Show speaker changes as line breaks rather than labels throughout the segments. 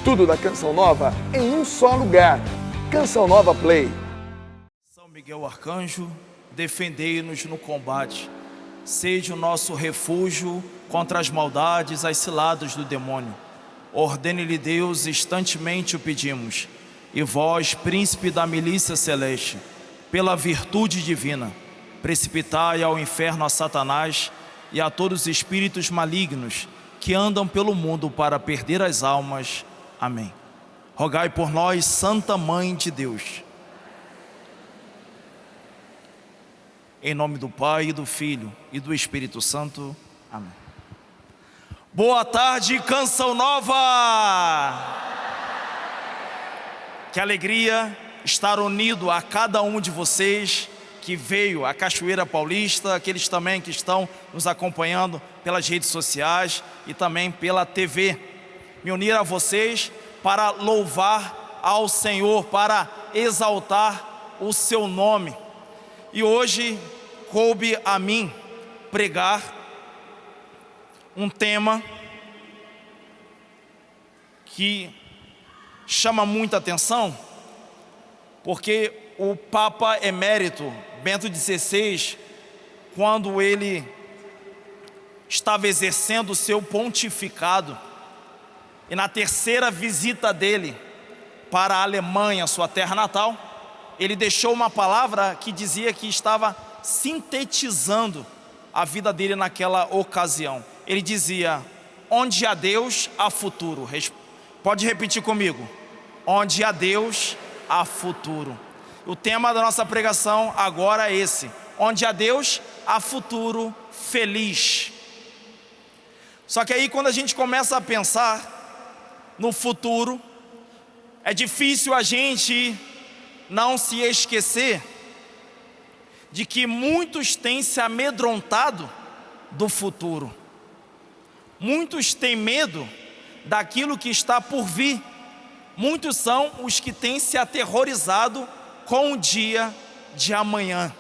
Tudo da Canção Nova em um só lugar. Canção Nova Play.
São Miguel Arcanjo, defendei-nos no combate. Seja o nosso refúgio contra as maldades, as ciladas do demônio. Ordene-lhe Deus, instantemente o pedimos. E vós, príncipe da milícia celeste, pela virtude divina, precipitai ao inferno a Satanás e a todos os espíritos malignos que andam pelo mundo para perder as almas. Amém. Rogai por nós, Santa Mãe de Deus. Em nome do Pai, e do Filho e do Espírito Santo. Amém. Boa tarde, Canção Nova! Que alegria estar unido a cada um de vocês que veio à Cachoeira Paulista, aqueles também que estão nos acompanhando pelas redes sociais e também pela TV. Me unir a vocês para louvar ao Senhor, para exaltar o seu nome. E hoje coube a mim pregar um tema que chama muita atenção, porque o Papa Emérito Bento XVI, quando ele estava exercendo o seu pontificado, e na terceira visita dele para a Alemanha, sua terra natal, ele deixou uma palavra que dizia que estava sintetizando a vida dele naquela ocasião. Ele dizia: onde há Deus, há futuro. Pode repetir comigo: onde há Deus, há futuro. O tema da nossa pregação agora é esse: onde há Deus, há futuro feliz. Só que aí, quando a gente começa a pensar no futuro, é difícil a gente não se esquecer de que muitos têm se amedrontado do futuro. Muitos têm medo daquilo que está por vir. Muitos são os que têm se aterrorizado com o dia de amanhã.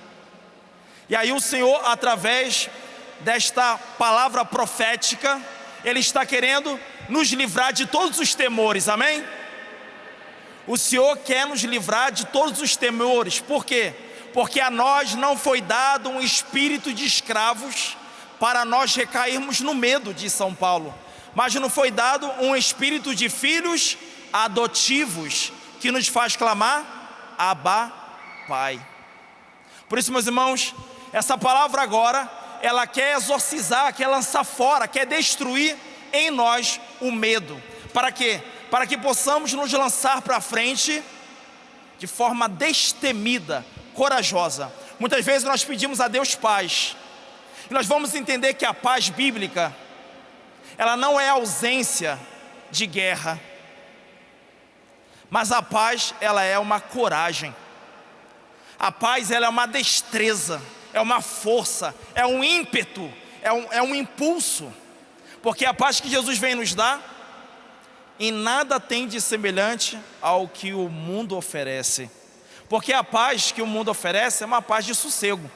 E aí o Senhor, através desta palavra profética, Ele está querendo nos livrar de todos os temores, amém? O Senhor quer nos livrar de todos os temores. Por quê? Porque a nós não foi dado um espírito de escravos para nós recairmos no medo, diz São Paulo, mas nos foi dado um espírito de filhos adotivos, que nos faz clamar: Abba, Pai. Por isso, meus irmãos, essa palavra agora, ela quer exorcizar, quer lançar fora, quer destruir em nós o medo. Para quê? Para que possamos nos lançar para frente de forma destemida, corajosa. Muitas vezes nós pedimos a Deus paz, e nós vamos entender que a paz bíblica, ela não é ausência de guerra, mas a paz, ela é uma coragem. A paz, ela é uma destreza, é uma força, é um ímpeto, é um impulso. Porque a paz que Jesus vem nos dar, em nada tem de semelhante ao que o mundo oferece. Porque a paz que o mundo oferece é uma paz de sossego.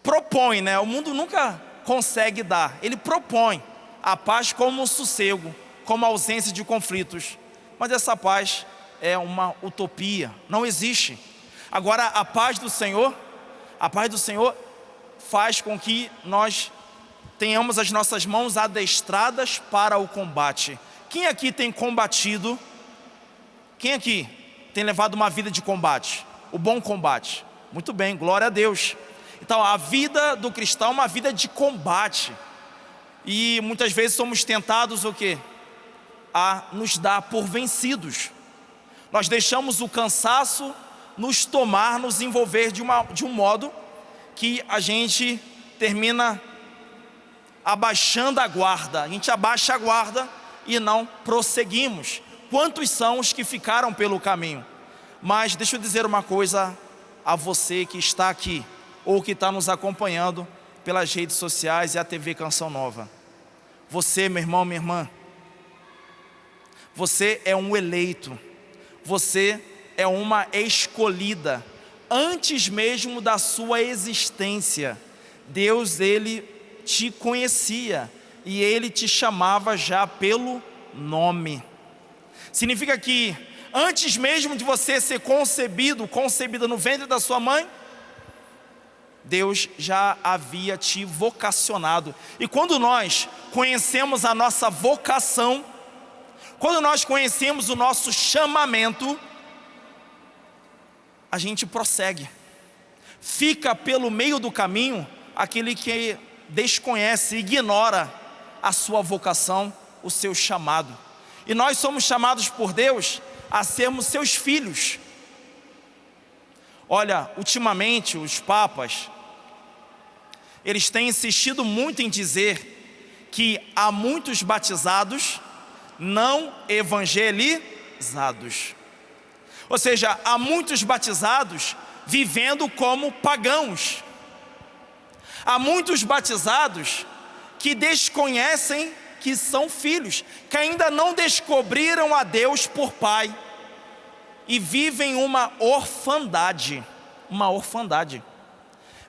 Propõe, né? O mundo nunca consegue dar. Ele propõe a paz como sossego, como ausência de conflitos. Mas essa paz é uma utopia, não existe. Agora, a paz do Senhor faz com que nós tenhamos as nossas mãos adestradas para o combate. Quem aqui tem combatido? Quem aqui tem levado uma vida de combate? O bom combate. Muito bem, glória a Deus. Então, a vida do cristão é uma vida de combate. E muitas vezes somos tentados o quê? A nos dar por vencidos. Nós deixamos o cansaço nos tomar, nos envolver de um modo que a gente termina abaixando a guarda. A gente abaixa a guarda e não prosseguimos. Quantos são os que ficaram pelo caminho? Mas deixa eu dizer uma coisa a você que está aqui, ou que está nos acompanhando pelas redes sociais e a TV Canção Nova. Você, meu irmão, minha irmã, você é um eleito, você é uma escolhida. Antes mesmo da sua existência, Deus, Ele te conhecia e Ele te chamava já pelo nome. Significa que antes mesmo de você ser concebida no ventre da sua mãe, Deus já havia te vocacionado. E quando nós conhecemos a nossa vocação, quando nós conhecemos o nosso chamamento, a gente prossegue. Fica pelo meio do caminho aquele que desconhece, ignora a sua vocação, o seu chamado. E nós somos chamados por Deus a sermos seus filhos. Olha, ultimamente os papas, eles têm insistido muito em dizer que há muitos batizados não evangelizados. Ou seja, há muitos batizados vivendo como pagãos. Há muitos batizados que desconhecem que são filhos, que ainda não descobriram a Deus por Pai e vivem uma orfandade.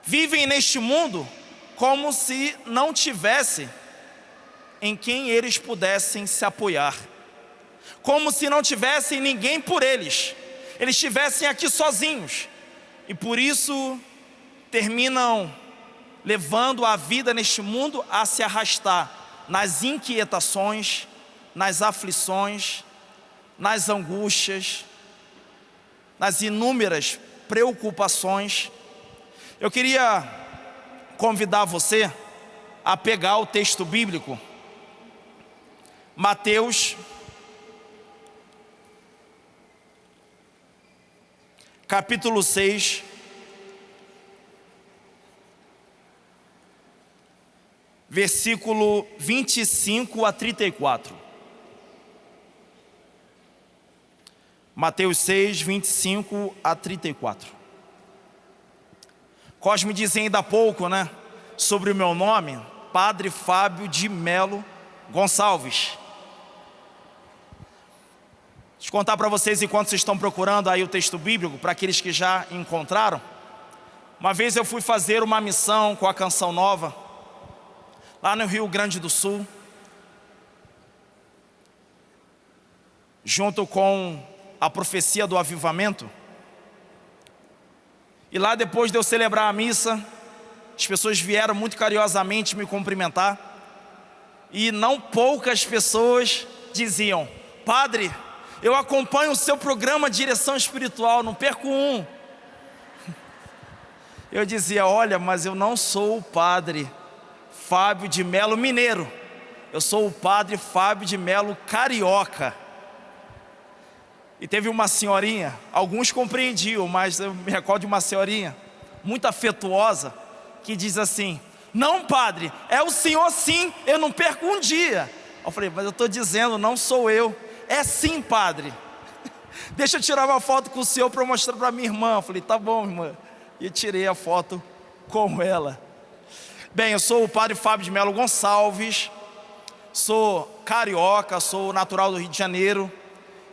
Vivem neste mundo como se não tivesse em quem eles pudessem se apoiar, como se não tivessem ninguém por eles, eles estivessem aqui sozinhos, e por isso terminam levando a vida neste mundo a se arrastar nas inquietações, nas aflições, nas angústias, nas inúmeras preocupações. Eu queria convidar você a pegar o texto bíblico, Mateus, capítulo 6, versículo 25 a 34. Mateus 6, 25 a 34. Cosme dizia ainda há pouco, sobre o meu nome, Padre Fábio de Melo Gonçalves. Deixa eu contar para vocês, enquanto vocês estão procurando aí o texto bíblico, para aqueles que já encontraram. Uma vez eu fui fazer uma missão com a Canção Nova, lá no Rio Grande do Sul, junto com a profecia do avivamento. E lá, depois de eu celebrar a missa, as pessoas vieram muito carinhosamente me cumprimentar. E não poucas pessoas diziam: Padre, eu acompanho o seu programa de direção espiritual, não perco um. Eu dizia: olha, mas eu não sou o Padre Fábio de Melo mineiro, eu sou o Padre Fábio de Melo carioca. E teve uma senhorinha, alguns compreendiam, mas eu me recordo de uma senhorinha muito afetuosa, que diz assim: não, padre, é o senhor sim, eu não perco um dia. Eu falei: mas eu estou dizendo, não sou eu. É sim, padre. Deixa eu tirar uma foto com o senhor para mostrar para minha irmã. Eu falei: tá bom, irmã. E tirei a foto com ela. Bem, eu sou o Padre Fábio de Melo Gonçalves, sou carioca, sou natural do Rio de Janeiro,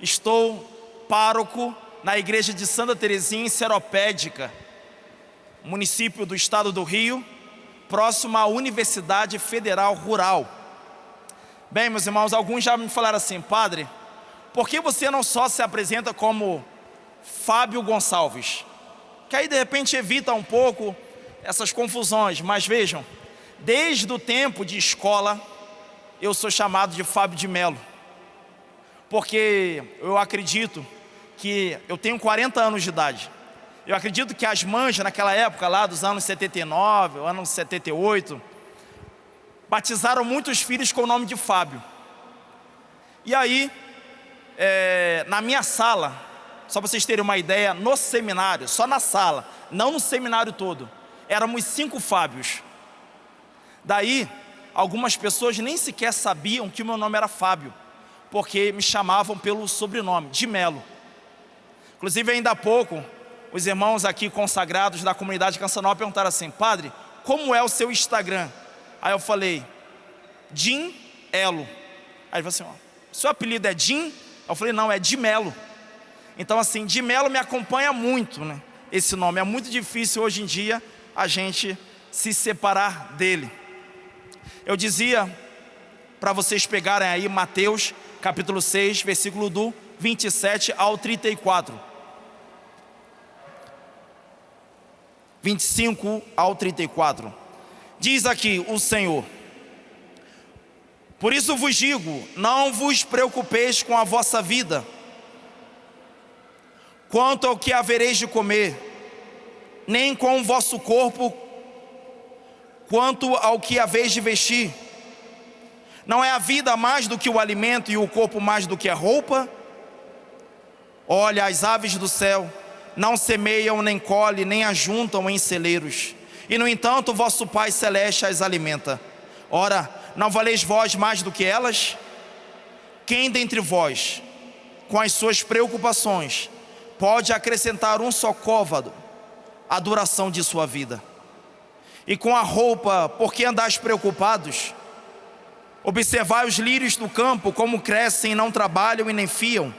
estou pároco na igreja de Santa Terezinha, em Seropédica, município do estado do Rio, próximo à Universidade Federal Rural. Bem, meus irmãos, alguns já me falaram assim: padre, por que você não só se apresenta como Fábio Gonçalves? Que aí de repente evita um pouco essas confusões. Mas vejam, desde o tempo de escola, eu sou chamado de Fábio de Melo, porque eu acredito que eu tenho 40 anos de idade. Eu acredito que as mães naquela época, lá dos anos 79, anos 78, batizaram muitos filhos com o nome de Fábio. E aí, na minha sala, só para vocês terem uma ideia, no seminário, só na sala, não no seminário todo, éramos 5 Fábios. Daí, algumas pessoas nem sequer sabiam que o meu nome era Fábio, porque me chamavam pelo sobrenome, de Melo. Inclusive, ainda há pouco, os irmãos aqui consagrados da comunidade Canção Nova perguntaram assim: padre, como é o seu Instagram? Aí eu falei: Jim Elo. Aí ele falou assim: ó, seu apelido é Jim? Eu falei: não, é de Melo. Então assim, de Melo me acompanha muito, esse nome. É muito difícil hoje em dia a gente se separar dele. Eu dizia para vocês pegarem aí Mateus capítulo 6, versículo do 27 ao 34. 25 ao 34. Diz aqui o Senhor: por isso vos digo, não vos preocupeis com a vossa vida, quanto ao que havereis de comer, nem com o vosso corpo, quanto ao que haveis de vestir. Não é a vida mais do que o alimento e o corpo mais do que a roupa? Olha, as aves do céu não semeiam, nem colhem, nem ajuntam em celeiros, e no entanto o vosso Pai Celeste as alimenta. Ora, não valeis vós mais do que elas? Quem dentre vós, com as suas preocupações, pode acrescentar um só côvado à duração de sua vida? E com a roupa, por que andais preocupados? Observai os lírios do campo, como crescem, não trabalham e nem fiam.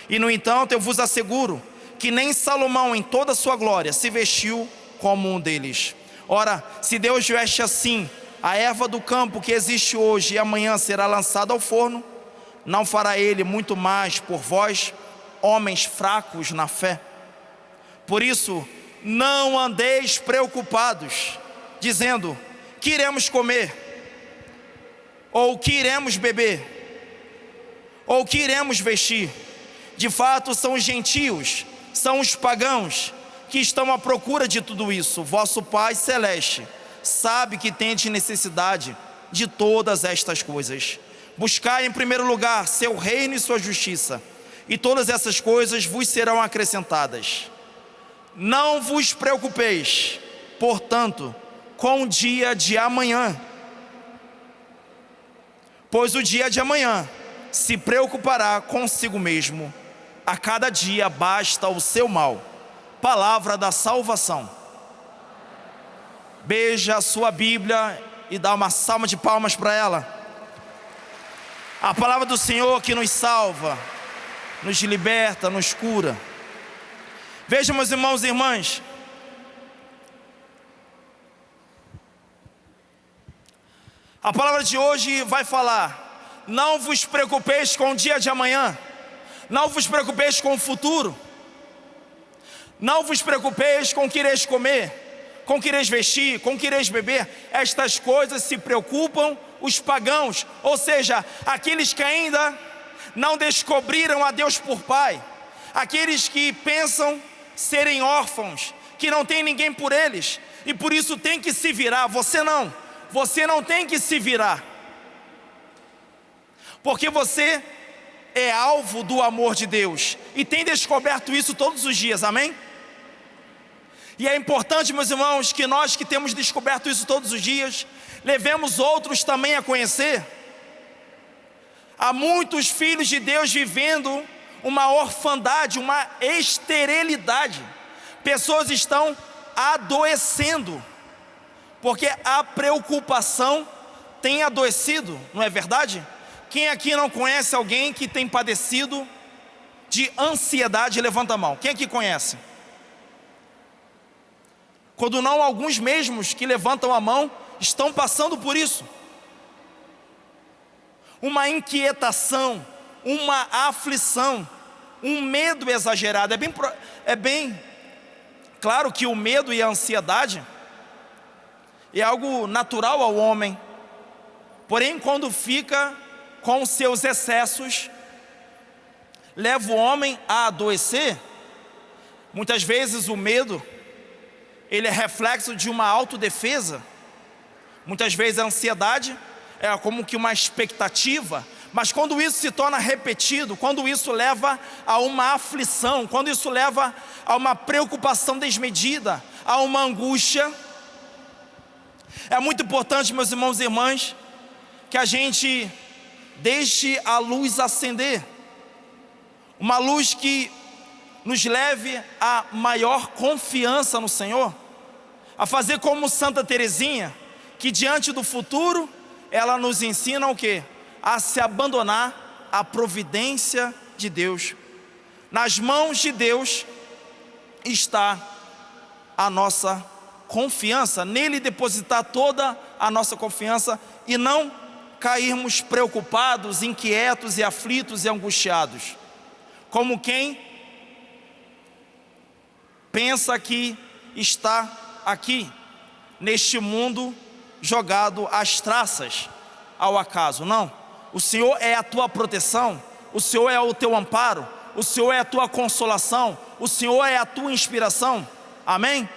E no entanto eu vos asseguro que nem Salomão em toda a sua glória se vestiu como um deles. Ora, se Deus veste assim a erva do campo que existe hoje e amanhã será lançada ao forno, não fará Ele muito mais por vós, homens fracos na fé? Por isso, não andeis preocupados, dizendo: que iremos comer? Ou que iremos beber? Ou que iremos vestir? De fato são os gentios, são os pagãos que estão à procura de tudo isso. Vosso Pai Celeste sabe que tendes necessidade de todas estas coisas. Buscai em primeiro lugar seu reino e sua justiça, e todas essas coisas vos serão acrescentadas. Não vos preocupeis, portanto, com o dia de amanhã, pois o dia de amanhã se preocupará consigo mesmo. A cada dia basta o seu mal. Palavra da salvação. Beija a sua Bíblia e dá uma salva de palmas para ela. A palavra do Senhor que nos salva, nos liberta, nos cura. Vejam, meus irmãos e irmãs, a palavra de hoje vai falar: não vos preocupeis com o dia de amanhã, não vos preocupeis com o futuro, não vos preocupeis com o que ireis comer, com o que ireis vestir, com o que ireis beber. Estas coisas se preocupam os pagãos, ou seja, aqueles que ainda não descobriram a Deus por Pai, aqueles que pensam serem órfãos, que não tem ninguém por eles, e por isso tem que se virar. Você não tem que se virar, porque você é alvo do amor de Deus, e tem descoberto isso todos os dias, amém? E é importante, meus irmãos, que nós que temos descoberto isso todos os dias, levemos outros também a conhecer. Há muitos filhos de Deus vivendo uma orfandade, uma esterilidade. Pessoas estão adoecendo, porque a preocupação tem adoecido, não é verdade? Quem aqui não conhece alguém que tem padecido de ansiedade? Levanta a mão. Quem aqui conhece? Quando não, alguns mesmos que levantam a mão estão passando por isso. Uma inquietação, uma aflição, um medo exagerado. É bem claro que o medo e a ansiedade é algo natural ao homem. Porém, quando fica com seus excessos, leva o homem a adoecer. Muitas vezes o medo, ele é reflexo de uma autodefesa. Muitas vezes a ansiedade é como que uma expectativa. Mas quando isso se torna repetido, quando isso leva a uma aflição, quando isso leva a uma preocupação desmedida, a uma angústia, é muito importante, meus irmãos e irmãs, que a gente deixe a luz acender. Uma luz que nos leve a maior confiança no Senhor, a fazer como Santa Teresinha, que diante do futuro, ela nos ensina o quê? A se abandonar à providência de Deus. Nas mãos de Deus está a nossa confiança, nele depositar toda a nossa confiança e não cairmos preocupados, inquietos e aflitos e angustiados, como quem pensa que está aqui, neste mundo, jogado às traças, ao acaso. Não, o Senhor é a tua proteção, o Senhor é o teu amparo, o Senhor é a tua consolação, o Senhor é a tua inspiração. Amém?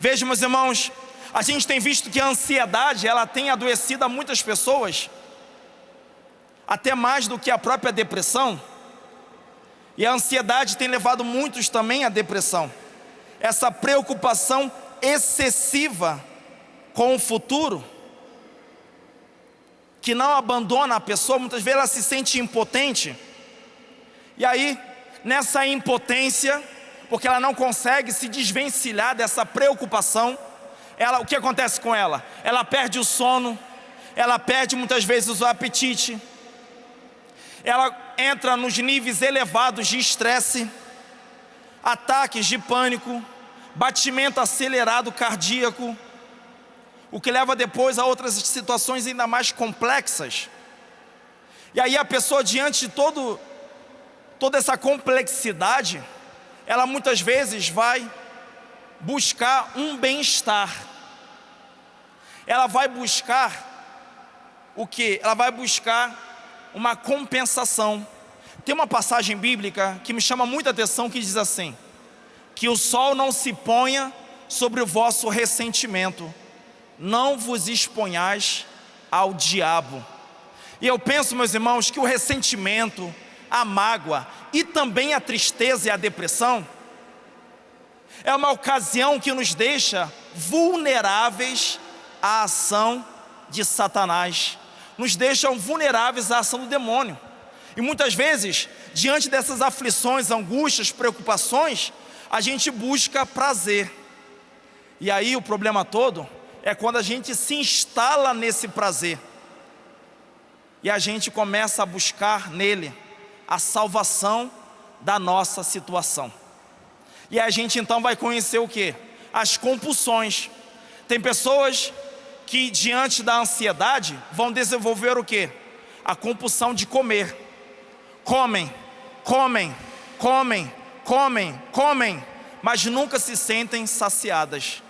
Veja, meus irmãos, a gente tem visto que a ansiedade, ela tem adoecido a muitas pessoas, até mais do que a própria depressão. E a ansiedade tem levado muitos também à depressão. Essa preocupação excessiva com o futuro, que não abandona a pessoa, muitas vezes ela se sente impotente. E aí, nessa impotência, porque ela não consegue se desvencilhar dessa preocupação, o que acontece com ela? Ela perde o sono, ela perde muitas vezes o apetite, ela entra nos níveis elevados de estresse, ataques de pânico, batimento acelerado cardíaco, o que leva depois a outras situações ainda mais complexas. E aí a pessoa, diante de toda essa complexidade, ela muitas vezes vai buscar um bem-estar. Ela vai buscar o quê? Ela vai buscar uma compensação. Tem uma passagem bíblica que me chama muita atenção, que diz assim: que o sol não se ponha sobre o vosso ressentimento, não vos exponhais ao diabo. E eu penso, meus irmãos, que o ressentimento, a mágoa e também a tristeza e a depressão é uma ocasião que nos deixa vulneráveis à ação de Satanás, nos deixam vulneráveis à ação do demônio. E muitas vezes, diante dessas aflições, angústias, preocupações, a gente busca prazer. E aí o problema todo é quando a gente se instala nesse prazer e a gente começa a buscar nele a salvação da nossa situação. E a gente então vai conhecer o quê? As compulsões. Tem pessoas que, diante da ansiedade, vão desenvolver o quê? A compulsão de comer. Comem, comem, comem, comem, comem, mas nunca se sentem saciadas.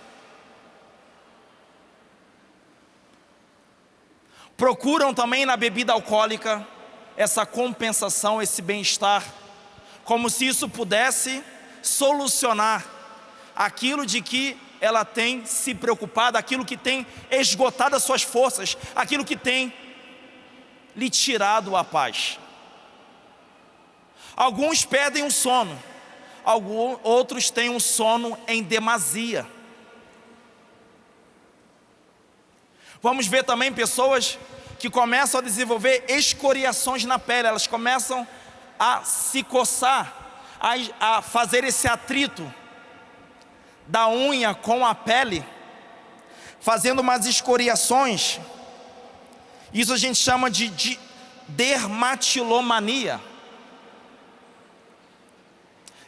Procuram também na bebida alcoólica essa compensação, esse bem-estar, como se isso pudesse solucionar aquilo de que ela tem se preocupado, aquilo que tem esgotado as suas forças, aquilo que tem lhe tirado a paz. Alguns perdem o sono, outros têm um sono em demasia. Vamos ver também pessoas que começam a desenvolver escoriações na pele, elas começam a se coçar, a fazer esse atrito da unha com a pele, fazendo umas escoriações. Isso a gente chama de dermatilomania.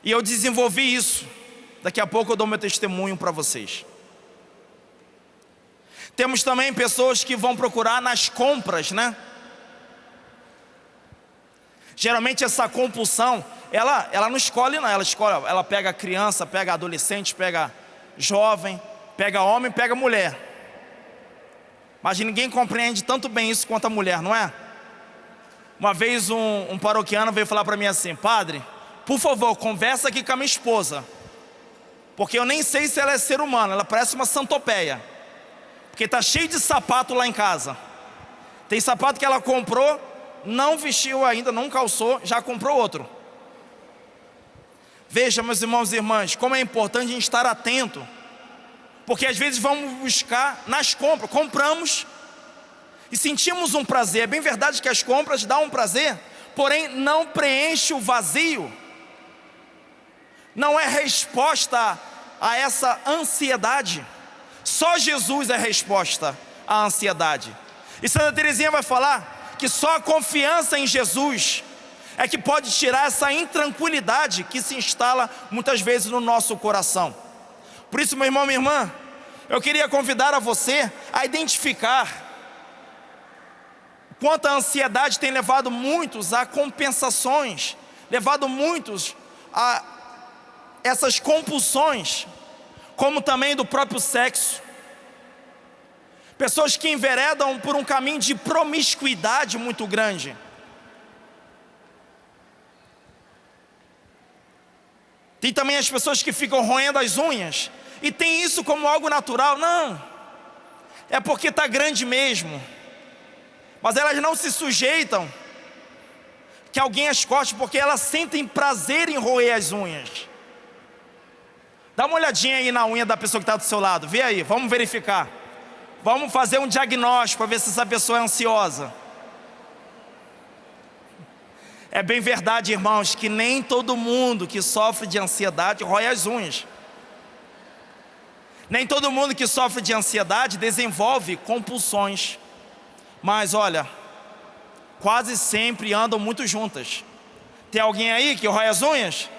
E eu desenvolvi isso. Daqui a pouco eu dou meu testemunho para vocês. Temos também pessoas que vão procurar nas compras, né? Geralmente essa compulsão, ela não escolhe não, ela pega criança, pega adolescente, pega jovem, pega homem, pega mulher. Mas ninguém compreende tanto bem isso quanto a mulher, não é? Uma vez um paroquiano veio falar para mim assim: padre, por favor, conversa aqui com a minha esposa, porque eu nem sei se ela é ser humano, ela parece uma santopeia, porque está cheio de sapato lá em casa. Tem sapato que ela comprou, não vestiu ainda, não calçou, já comprou outro. Veja, meus irmãos e irmãs, como é importante a gente estar atento, porque às vezes vamos buscar nas compras, compramos e sentimos um prazer. É bem verdade que as compras dão um prazer, porém não preenche o vazio, não é resposta a essa ansiedade. Só Jesus é resposta à ansiedade. E Santa Teresinha vai falar que só a confiança em Jesus é que pode tirar essa intranquilidade que se instala muitas vezes no nosso coração. Por isso, meu irmão, minha irmã, eu queria convidar a você a identificar quanto a ansiedade tem levado muitos a compensações, levado muitos a essas compulsões, como também do próprio sexo. Pessoas que enveredam por um caminho de promiscuidade muito grande. Tem também as pessoas que ficam roendo as unhas e tem isso como algo natural. Não, é porque está grande mesmo. Mas elas não se sujeitam que alguém as corte, porque elas sentem prazer em roer as unhas. Dá uma olhadinha aí na unha da pessoa que está do seu lado. Vê aí, vamos verificar. Vamos fazer um diagnóstico para ver se essa pessoa é ansiosa. É bem verdade, irmãos, que nem todo mundo que sofre de ansiedade rói as unhas. Nem todo mundo que sofre de ansiedade desenvolve compulsões. Mas olha, quase sempre andam muito juntas. Tem alguém aí que rói as unhas?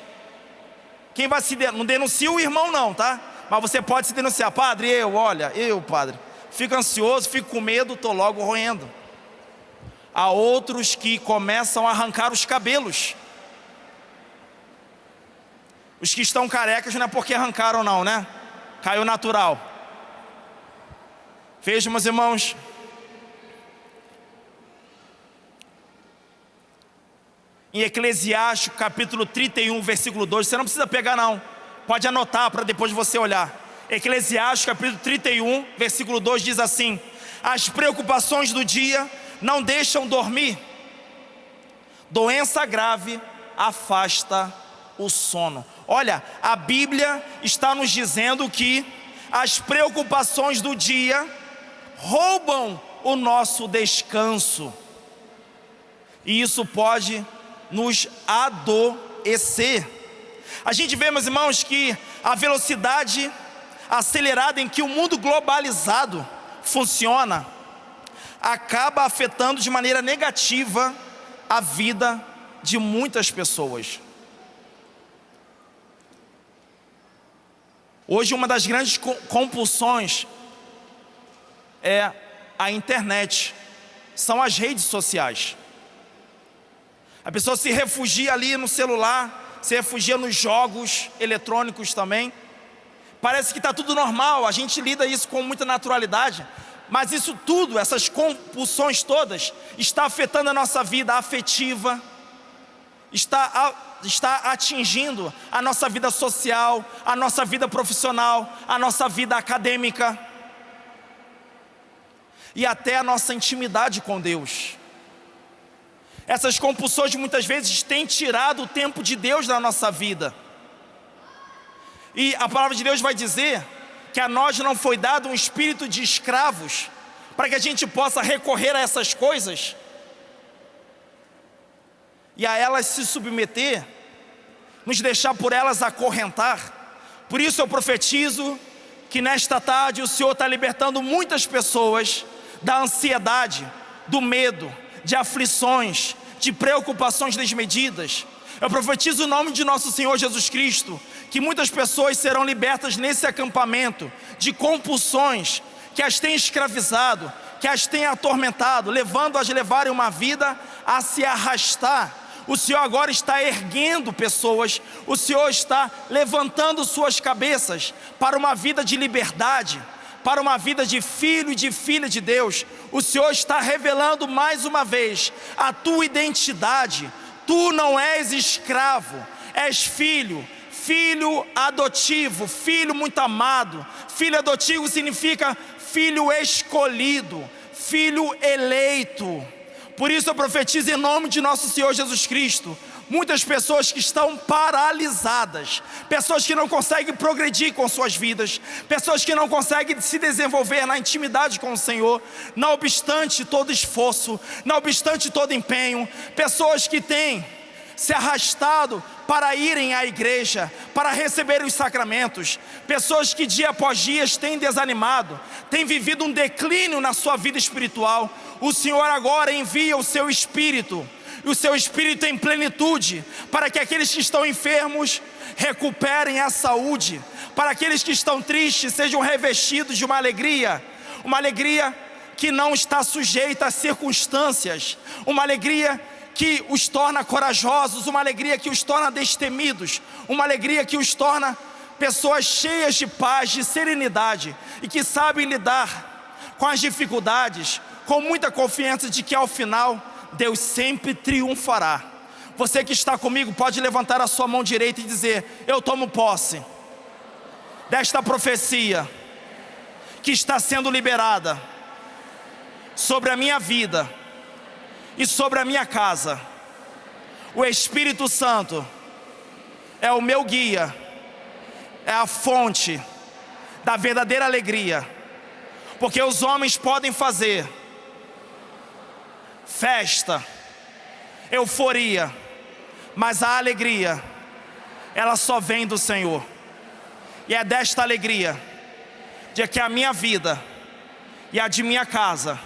Quem vai se não denuncia o irmão não, tá? Mas você pode se denunciar. Padre, eu, padre, fico ansioso, fico com medo, estou logo roendo. Há outros que começam a arrancar os cabelos. Os que estão carecas não é porque arrancaram não, né? Caiu natural. Vejam, meus irmãos, em Eclesiastes capítulo 31, versículo 2, você não precisa pegar não, pode anotar para depois você olhar. Eclesiastes capítulo 31, versículo 2 diz assim: as preocupações do dia não deixam dormir, doença grave afasta o sono. Olha, a Bíblia está nos dizendo que as preocupações do dia roubam o nosso descanso, e isso pode nos adoecer. A gente vê, meus irmãos, que a velocidade acelerada em que o mundo globalizado funciona acaba afetando de maneira negativa a vida de muitas pessoas. Hoje uma das grandes compulsões é a internet, são as redes sociais. A pessoa se refugia ali no celular, se refugia nos jogos eletrônicos também. Parece que está tudo normal, a gente lida isso com muita naturalidade. Mas isso tudo, essas compulsões todas, está afetando a nossa vida afetiva, está atingindo a nossa vida social, a nossa vida profissional, a nossa vida acadêmica e até a nossa intimidade com Deus. Essas compulsões muitas vezes têm tirado o tempo de Deus da nossa vida. E a palavra de Deus vai dizer que a nós não foi dado um espírito de escravos, para que a gente possa recorrer a essas coisas e a elas se submeter, nos deixar por elas acorrentar. Por isso eu profetizo que nesta tarde o Senhor está libertando muitas pessoas da ansiedade, do medo, de aflições, de preocupações desmedidas. Eu profetizo o nome de nosso Senhor Jesus Cristo, que muitas pessoas serão libertas nesse acampamento de compulsões que as têm escravizado, que as têm atormentado, levando-as a levarem uma vida a se arrastar. O Senhor agora está erguendo pessoas, o Senhor está levantando suas cabeças para uma vida de liberdade, para uma vida de filho e de filha de Deus. O Senhor está revelando mais uma vez a tua identidade. Tu não és escravo, és filho, filho adotivo, filho muito amado. Filho adotivo significa filho escolhido, filho eleito. Por isso eu profetizo em nome de nosso Senhor Jesus Cristo, muitas pessoas que estão paralisadas, pessoas que não conseguem progredir com suas vidas, pessoas que não conseguem se desenvolver na intimidade com o Senhor, não obstante todo esforço, não obstante todo empenho, pessoas que têm se arrastado para irem à igreja, para receberem os sacramentos, pessoas que dia após dia têm desanimado, têm vivido um declínio na sua vida espiritual. O Senhor agora envia o seu Espírito, e o seu Espírito em plenitude, para que aqueles que estão enfermos recuperem a saúde, para aqueles que estão tristes sejam revestidos de uma alegria que não está sujeita às circunstâncias, uma alegria que os torna corajosos, uma alegria que os torna destemidos, uma alegria que os torna pessoas cheias de paz, de serenidade e que sabem lidar com as dificuldades, com muita confiança de que ao final Deus sempre triunfará. Você que está comigo pode levantar a sua mão direita e dizer: eu tomo posse desta profecia que está sendo liberada sobre a minha vida e sobre a minha casa. O Espírito Santo é o meu guia, é a fonte da verdadeira alegria, porque os homens podem fazer festa, euforia, mas a alegria, ela só vem do Senhor. E é desta alegria de que a minha vida e a de minha casa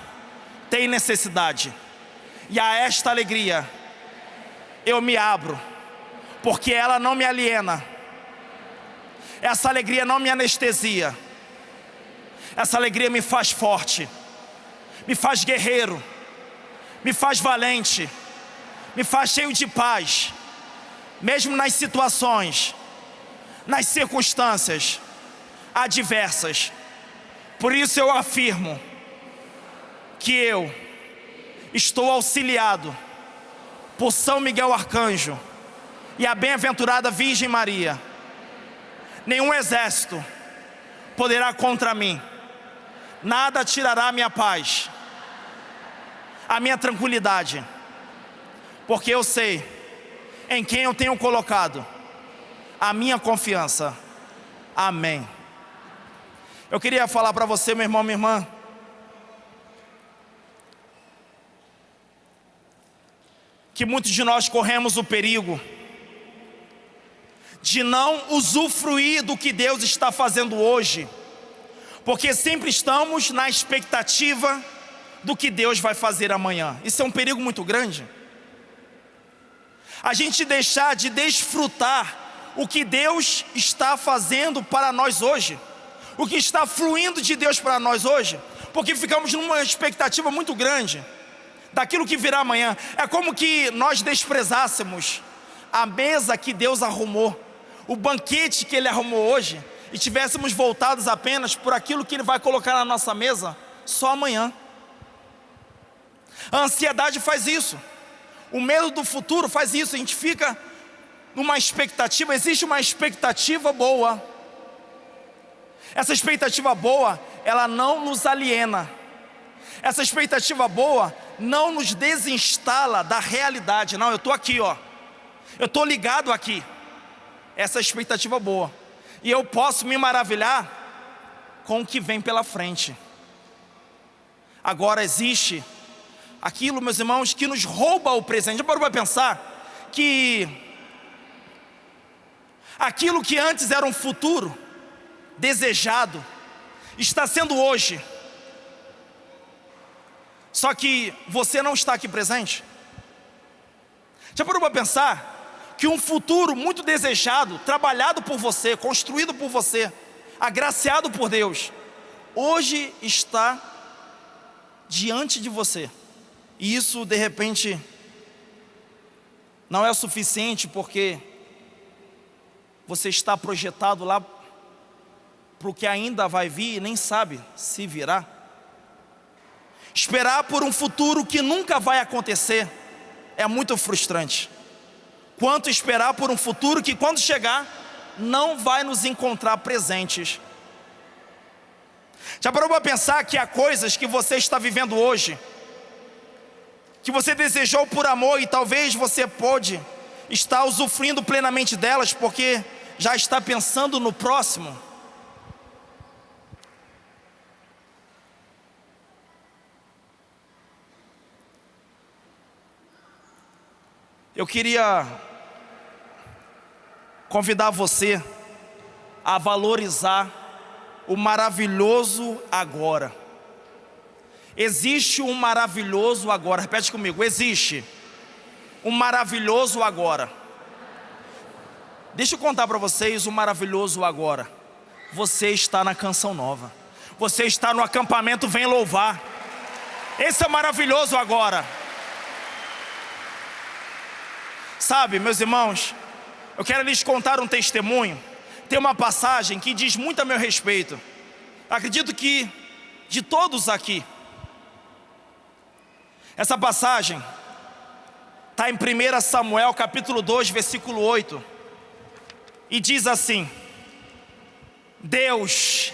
tem necessidade. E a esta alegria eu me abro, porque ela não me aliena. Essa alegria não me anestesia. Essa alegria me faz forte, me faz guerreiro, me faz valente, me faz cheio de paz, mesmo nas situações, nas circunstâncias adversas. Por isso eu afirmo que eu estou auxiliado por São Miguel Arcanjo e a bem-aventurada Virgem Maria. Nenhum exército poderá contra mim, nada tirará a minha paz, a minha tranquilidade, porque eu sei em quem eu tenho colocado a minha confiança. Amém. Eu queria falar para você, meu irmão, minha irmã, que muitos de nós corremos o perigo de não usufruir do que Deus está fazendo hoje, porque sempre estamos na expectativa do que Deus vai fazer amanhã. Isso é um perigo muito grande. A gente deixar de desfrutar o que Deus está fazendo para nós hoje, o que está fluindo de Deus para nós hoje, porque ficamos numa expectativa muito grande daquilo que virá amanhã. É como que nós desprezássemos a mesa que Deus arrumou, o banquete que Ele arrumou hoje, e tivéssemos voltados apenas por aquilo que Ele vai colocar na nossa mesa só amanhã. A ansiedade faz isso, o medo do futuro faz isso. A gente fica numa expectativa, existe uma expectativa boa. Essa expectativa boa, ela não nos aliena. Essa expectativa boa não nos desinstala da realidade. Não, eu estou aqui, ó. Eu estou ligado aqui. Essa é a expectativa boa. E eu posso me maravilhar com o que vem pela frente. Agora existe aquilo, meus irmãos, que nos rouba o presente. Já parou para pensar que aquilo que antes era um futuro desejado está sendo hoje, só que você não está aqui presente? Já parou para pensar que um futuro muito desejado, trabalhado por você, construído por você, agraciado por Deus, hoje está diante de você? E isso de repente não é o suficiente, porque você está projetado lá para o que ainda vai vir e nem sabe se virá. Esperar por um futuro que nunca vai acontecer é muito frustrante. Quanto esperar por um futuro que, quando chegar, não vai nos encontrar presentes. Já parou para pensar que há coisas que você está vivendo hoje, que você desejou por amor, e talvez você pode estar usufruindo plenamente delas porque já está pensando no próximo? Eu queria convidar você a valorizar o maravilhoso agora. Existe um maravilhoso agora. Repete comigo: existe um maravilhoso agora. Deixa eu contar para vocês o maravilhoso agora. Você está na Canção Nova. Você está no acampamento Vem Louvar. Esse é maravilhoso agora. Sabe, meus irmãos, eu quero lhes contar um testemunho. Tem uma passagem que diz muito a meu respeito. Acredito que de todos aqui. Essa passagem está em 1 Samuel capítulo 2, versículo 8. E diz assim: Deus,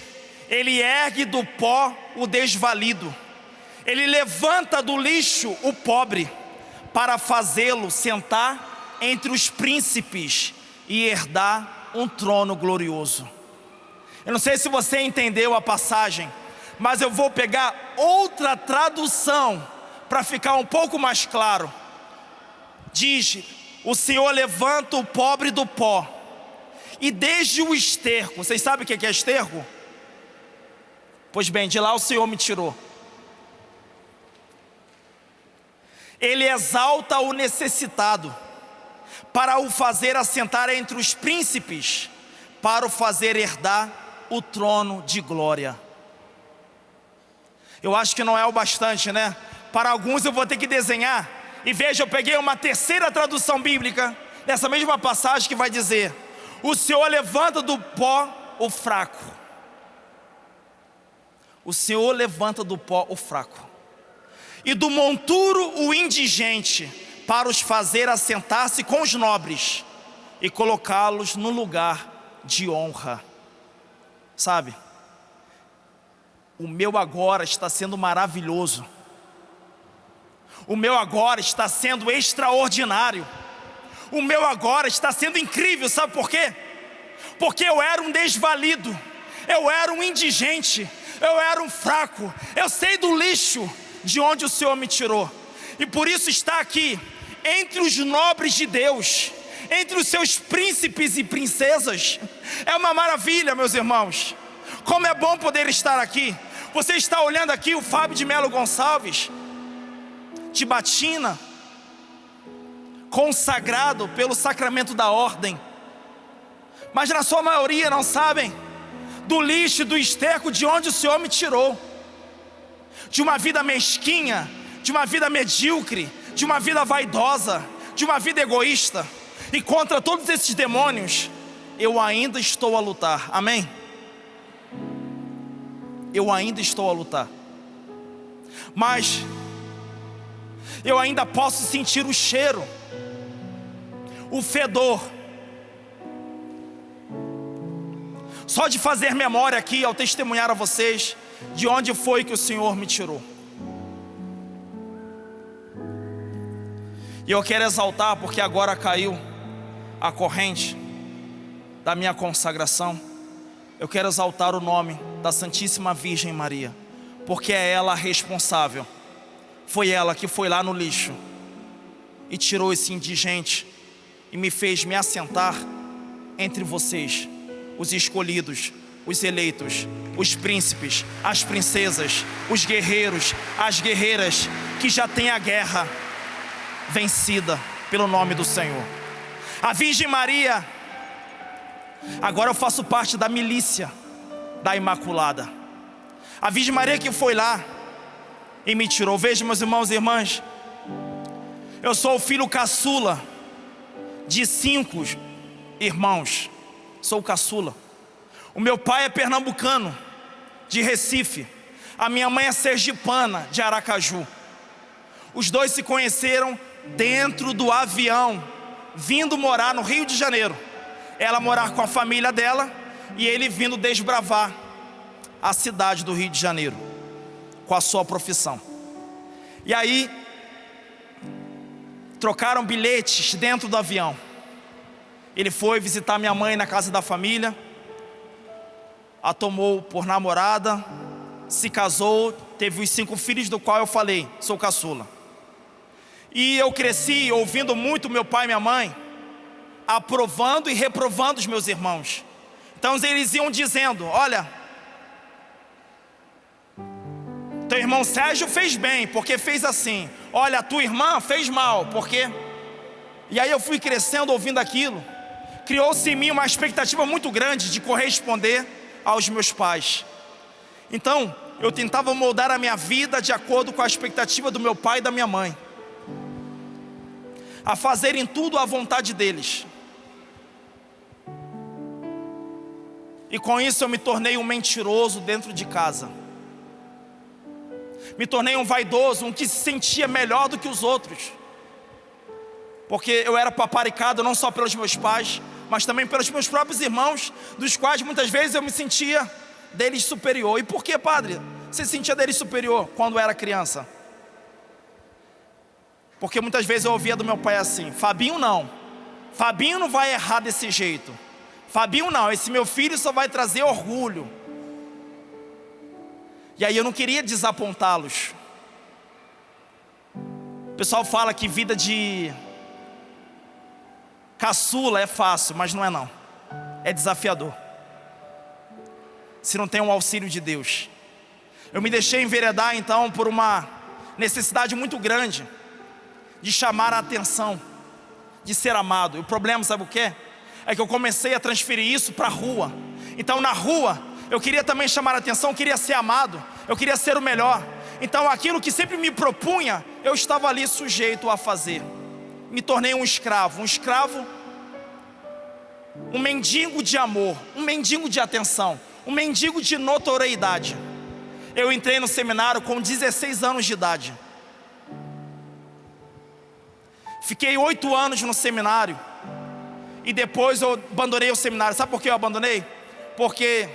Ele ergue do pó o desvalido, Ele levanta do lixo o pobre, para fazê-lo sentar entre os príncipes e herdar um trono glorioso. Eu não sei se você entendeu a passagem, mas eu vou pegar outra tradução para ficar um pouco mais claro. Diz: o Senhor levanta o pobre do pó, e desde o esterco. Vocês sabem o que é esterco? Pois bem, de lá o Senhor me tirou. Ele exalta o necessitado, para o fazer assentar entre os príncipes, para o fazer herdar o trono de glória. Eu acho que não é o bastante, né? Para alguns eu vou ter que desenhar. E veja, eu peguei uma terceira tradução bíblica dessa mesma passagem que vai dizer: o Senhor levanta do pó o fraco. O Senhor levanta do pó o fraco, e do monturo o indigente, para os fazer assentar-se com os nobres, e colocá-los no lugar de honra. Sabe, o meu agora está sendo maravilhoso. O meu agora está sendo extraordinário. O meu agora está sendo incrível, sabe por quê? Porque eu era um desvalido, eu era um indigente, eu era um fraco. Eu sei do lixo de onde o Senhor me tirou, e por isso está aqui, entre os nobres de Deus, entre os seus príncipes e princesas. É uma maravilha, meus irmãos. Como é bom poder estar aqui. Você está olhando aqui o Fábio de Melo Gonçalves, de batina, consagrado pelo sacramento da ordem, mas na sua maioria não sabem do lixo, do esterco de onde o Senhor me tirou. De uma vida mesquinha, de uma vida medíocre, de uma vida vaidosa, de uma vida egoísta. E contra todos esses demônios, eu ainda estou a lutar, amém? Eu ainda estou a lutar, mas eu ainda posso sentir o cheiro, o fedor. Só de fazer memória aqui, ao testemunhar a vocês de onde foi que o Senhor me tirou. E eu quero exaltar, porque agora caiu a corrente da minha consagração. Eu quero exaltar o nome da Santíssima Virgem Maria, porque é ela a responsável. Foi ela que foi lá no lixo e tirou esse indigente e me fez me assentar entre vocês, os escolhidos, os eleitos, os príncipes, as princesas, os guerreiros, as guerreiras, que já têm a guerra vencida pelo nome do Senhor. A Virgem Maria, agora eu faço parte da milícia da Imaculada. A Virgem Maria que foi lá e me tirou. Veja, meus irmãos e irmãs, eu sou o filho caçula de 5 irmãos. Sou o caçula. O meu pai é pernambucano, de Recife. A minha mãe é sergipana, de Aracaju. Os dois se conheceram dentro do avião, vindo morar no Rio de Janeiro. Ela morar com a família dela e ele vindo desbravar a cidade do Rio de Janeiro com a sua profissão. E aí trocaram bilhetes dentro do avião. Ele foi visitar minha mãe na casa da família, a tomou por namorada, se casou, teve os 5 filhos, do qual eu falei, sou caçula. E eu cresci ouvindo muito meu pai e minha mãe, aprovando e reprovando os meus irmãos. Então eles iam dizendo: olha, teu irmão Sérgio fez bem, porque fez assim. Olha, a tua irmã fez mal, porque... E aí eu fui crescendo ouvindo aquilo. Criou-se em mim uma expectativa muito grande de corresponder aos meus pais. Então, eu tentava moldar a minha vida de acordo com a expectativa do meu pai e da minha mãe, a fazerem tudo à vontade deles. E com isso eu me tornei um mentiroso dentro de casa. Me tornei um vaidoso, um que se sentia melhor do que os outros. Porque eu era paparicado não só pelos meus pais, mas também pelos meus próprios irmãos, dos quais muitas vezes eu me sentia deles superior. E por que, padre, você se sentia deles superior quando era criança? Porque muitas vezes eu ouvia do meu pai assim: Fabinho não vai errar desse jeito. Fabinho não, esse meu filho só vai trazer orgulho. E aí eu não queria desapontá-los. O pessoal fala que vida de caçula é fácil, mas não é não. É desafiador, se não tem um auxílio de Deus. Eu me deixei enveredar então por uma necessidade muito grande de chamar a atenção, de ser amado. E o problema, sabe o que? É que eu comecei a transferir isso para a rua. Então na rua eu queria também chamar a atenção, eu queria ser amado, eu queria ser o melhor. Então aquilo que sempre me propunha, eu estava ali sujeito a fazer. Me tornei um escravo, um mendigo de amor, um mendigo de atenção, um mendigo de notoriedade. Eu entrei no seminário com 16 anos de idade. Fiquei 8 anos no seminário. E depois eu abandonei o seminário. Sabe por que eu abandonei? Porque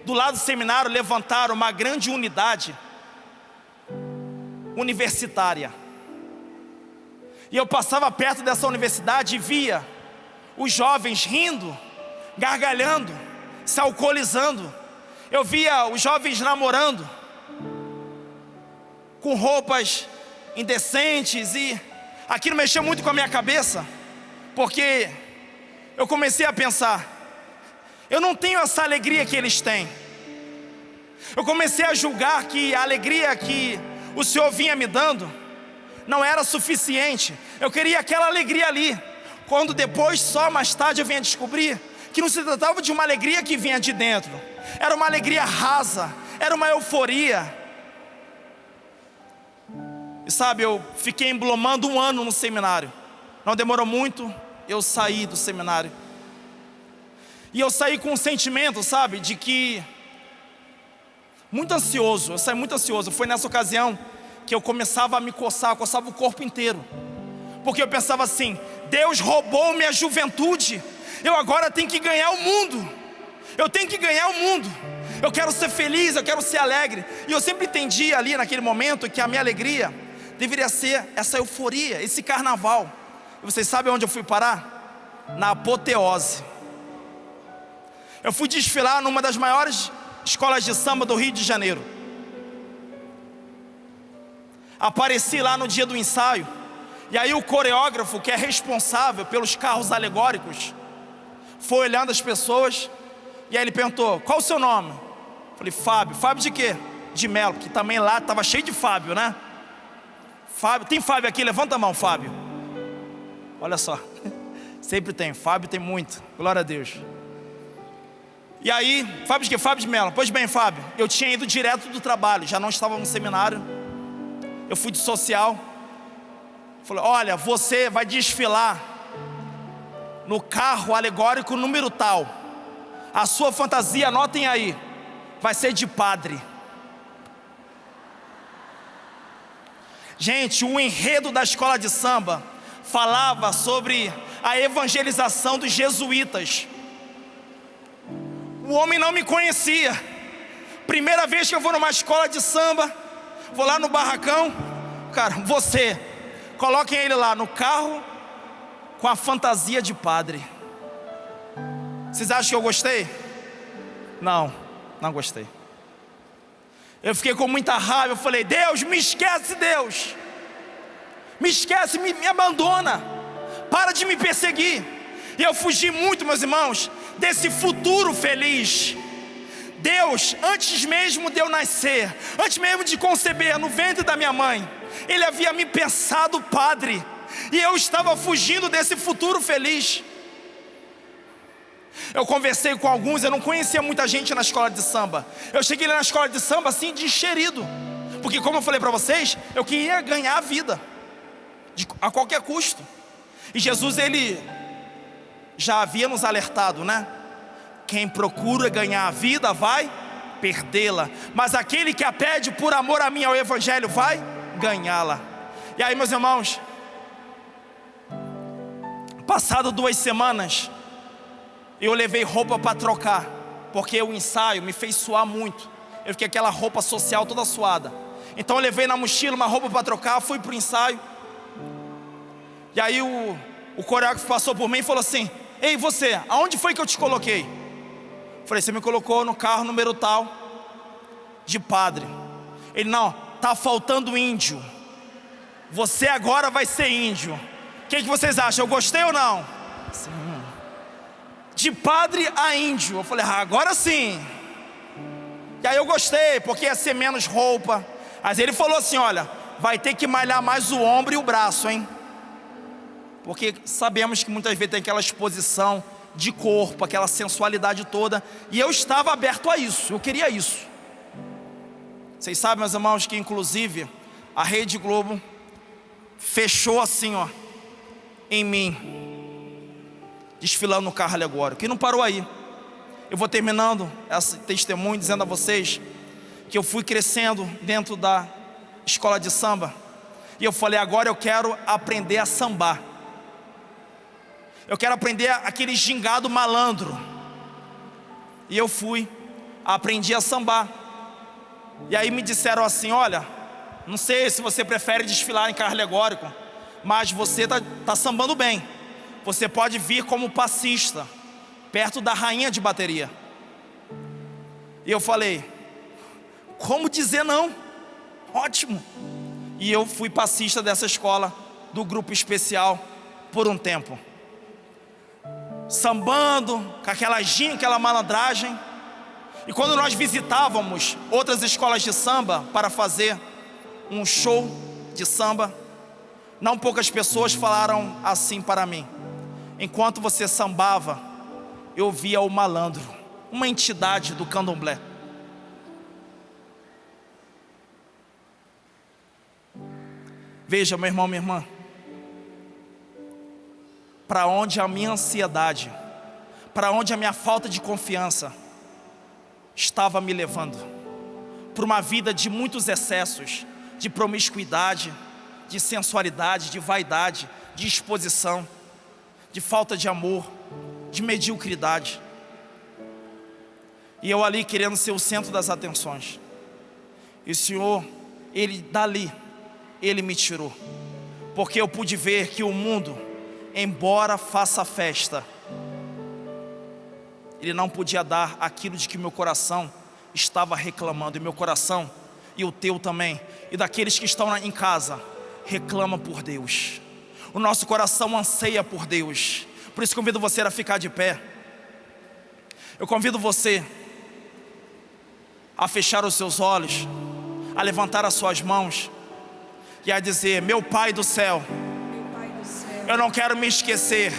do lado do seminário levantaram uma grande unidade universitária. E eu passava perto dessa universidade e via os jovens rindo, gargalhando, se alcoolizando. Eu via os jovens namorando, com roupas indecentes. E aquilo mexeu muito com a minha cabeça, porque eu comecei a pensar: eu não tenho essa alegria que eles têm. Eu comecei a julgar que a alegria que o Senhor vinha me dando não era suficiente. Eu queria aquela alegria ali, quando depois, só mais tarde, eu vinha descobrir que não se tratava de uma alegria que vinha de dentro. Era uma alegria rasa, era uma euforia. E sabe, eu fiquei emblomando 1 ano no seminário. Não demorou muito, eu saí do seminário. E eu saí com um sentimento, sabe, de que muito ansioso, eu saí muito ansioso. Foi nessa ocasião que eu começava a me coçar, coçava o corpo inteiro. Porque eu pensava assim: Deus roubou minha juventude, eu agora tenho que ganhar o mundo. Eu tenho que ganhar o mundo. Eu quero ser feliz, eu quero ser alegre. E eu sempre entendi ali naquele momento que a minha alegria deveria ser essa euforia, esse carnaval. E vocês sabem onde eu fui parar? Na apoteose. Eu fui desfilar numa das maiores escolas de samba do Rio de Janeiro. Apareci lá no dia do ensaio. E aí o coreógrafo, que é responsável pelos carros alegóricos, foi olhando as pessoas. E aí ele perguntou: qual o seu nome? Eu falei: Fábio. Fábio de quê? De Melo, porque também lá estava cheio de Fábio, né? Fábio, tem Fábio aqui? Levanta a mão, Fábio. Olha só, sempre tem, Fábio tem muito, glória a Deus. E aí, Fábio de quê? Fábio de Melo. Pois bem, Fábio, eu tinha ido direto do trabalho, já não estava no seminário. Eu fui de social. Falei: olha, você vai desfilar no carro alegórico número tal. A sua fantasia, anotem aí, vai ser de padre. Gente, o enredo da escola de samba falava sobre a evangelização dos jesuítas. O homem não me conhecia. Primeira vez que eu vou numa escola de samba, vou lá no barracão. Cara, você, coloquem ele lá no carro com a fantasia de padre. Vocês acham que eu gostei? Não gostei. Eu fiquei com muita raiva. Eu falei: Deus, me esquece, Deus. Me esquece, me abandona. Para de me perseguir. E eu fugi muito, meus irmãos, desse futuro feliz. Deus, antes mesmo de eu nascer, antes mesmo de conceber no ventre da minha mãe, Ele havia me pensado padre. E eu estava fugindo desse futuro feliz. Eu conversei com alguns, eu não conhecia muita gente na escola de samba. Eu cheguei lá na escola de samba assim, de encherido. Porque como eu falei para vocês, eu queria ganhar a vida, a qualquer custo. E Jesus, ele já havia nos alertado, né? Quem procura ganhar a vida vai perdê-la, mas aquele que a pede por amor a mim, ao Evangelho, vai ganhá-la. E aí, meus irmãos, passado 2 semanas, eu levei roupa para trocar, porque o ensaio me fez suar muito. Eu fiquei aquela roupa social toda suada. Então eu levei na mochila uma roupa para trocar, fui para o ensaio. E aí o coreógrafo passou por mim e falou assim: ei, você, aonde foi que eu te coloquei? Falei: você me colocou no carro número tal, de padre. Ele: não, tá faltando índio. Você agora vai ser índio. O que vocês acham? Eu gostei ou não? Sim. De padre a índio. Eu falei: agora sim. E aí eu gostei, porque ia ser menos roupa. Mas ele falou assim: olha, vai ter que malhar mais o ombro e o braço, hein? Porque sabemos que muitas vezes tem aquela exposição de corpo, aquela sensualidade toda. E eu estava aberto a isso, eu queria isso. Vocês sabem, meus irmãos, que inclusive a Rede Globo fechou assim, ó, em mim, desfilando no carro alegórico. E não parou aí. Eu vou terminando esse testemunho dizendo a vocês que eu fui crescendo dentro da escola de samba. E eu falei: agora eu quero aprender a sambar. Eu quero aprender aquele gingado malandro. E eu fui, aprendi a sambar. E aí me disseram assim: olha, não sei se você prefere desfilar em carro alegórico, mas você tá sambando bem. Você pode vir como passista, perto da rainha de bateria. E eu falei: como dizer não? Ótimo. E eu fui passista dessa escola, do grupo especial, por um tempo, sambando, com aquela ginga, aquela malandragem. E quando nós visitávamos outras escolas de samba para fazer um show de samba, não poucas pessoas falaram assim para mim: enquanto você sambava, eu via o malandro, uma entidade do candomblé. Veja, meu irmão, minha irmã, para onde a minha ansiedade, para onde a minha falta de confiança estava me levando? Para uma vida de muitos excessos, de promiscuidade, de sensualidade, de vaidade, de exposição, de falta de amor, de mediocridade. E eu ali querendo ser o centro das atenções. E o Senhor, Ele me tirou, porque eu pude ver que o mundo, embora faça festa, ele não podia dar aquilo de que meu coração estava reclamando. E meu coração, e o teu também, e daqueles que estão em casa, reclama por Deus. O nosso coração anseia por Deus. Por isso convido você a ficar de pé. Eu convido você a fechar os seus olhos, a levantar as suas mãos e a dizer: meu Pai do céu, eu não quero me esquecer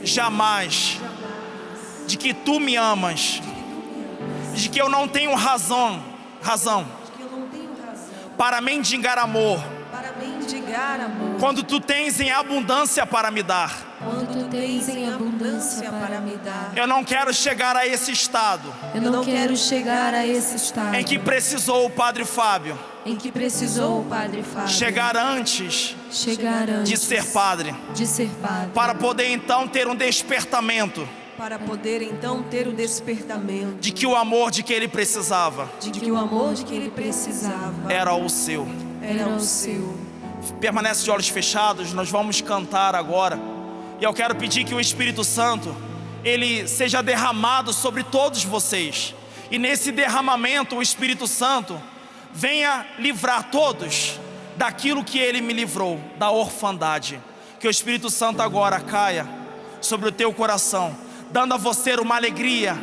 jamais de que Tu me amas, de que eu não tenho razão para mendigar amor, quando Tu tens em abundância para me dar. Eu não quero chegar a esse estado em que precisou o Padre Fábio chegar antes de ser padre, para poder então ter um despertamento, de que o amor de que ele precisava era o seu. Permanece de olhos fechados, nós vamos cantar agora. E eu quero pedir que o Espírito Santo, ele seja derramado sobre todos vocês. E nesse derramamento o Espírito Santo venha livrar todos daquilo que ele me livrou, da orfandade. Que o Espírito Santo agora caia sobre o teu coração, dando a você uma alegria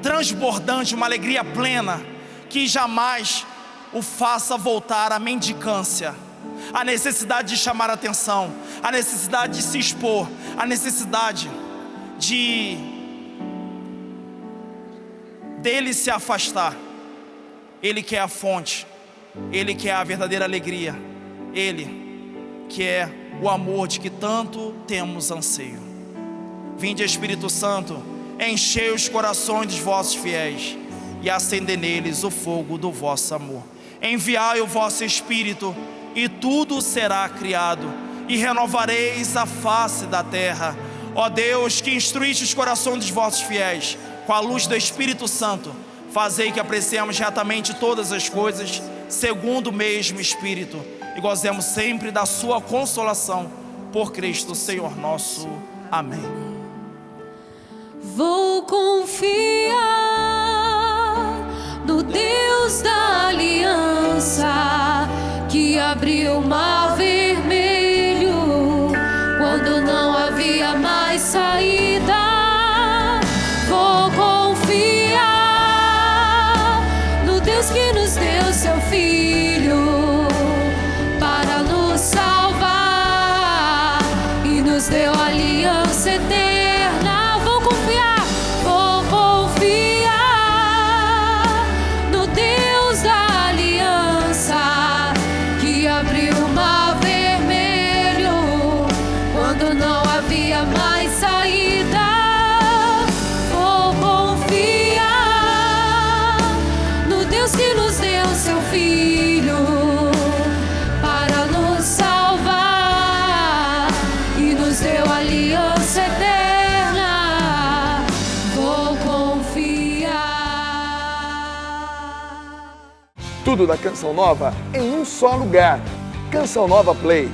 transbordante, uma alegria plena, que jamais o faça voltar à mendicância, a necessidade de chamar a atenção, a necessidade de se expor, a necessidade dele se afastar. Ele que é a fonte, Ele que é a verdadeira alegria, Ele que é o amor de que tanto temos anseio. Vinde, Espírito Santo, enchei os corações dos vossos fiéis e acendei neles o fogo do vosso amor. Enviai o vosso Espírito e tudo será criado, e renovareis a face da terra. Ó Deus, que instruíste os corações dos vossos fiéis com a luz do Espírito Santo, fazei que apreciemos retamente todas as coisas, segundo o mesmo Espírito, e gozemos sempre da sua consolação, por Cristo Senhor nosso. Amém.
Vou confiar no Deus da aliança, que abriu o mar vermelho quando não havia mais saída. Vou confiar no Deus que nos deu seu Filho para nos salvar e nos deu aliança eterna. Vou confiar no Deus da aliança, que abriu o mar vermelho quando não havia mais saída. Vou confiar no Deus que nos deu seu Filho para nos salvar e nos deu aliança eterna. Vou confiar.
Tudo da Canção Nova em um só lugar. Canção Nova Play.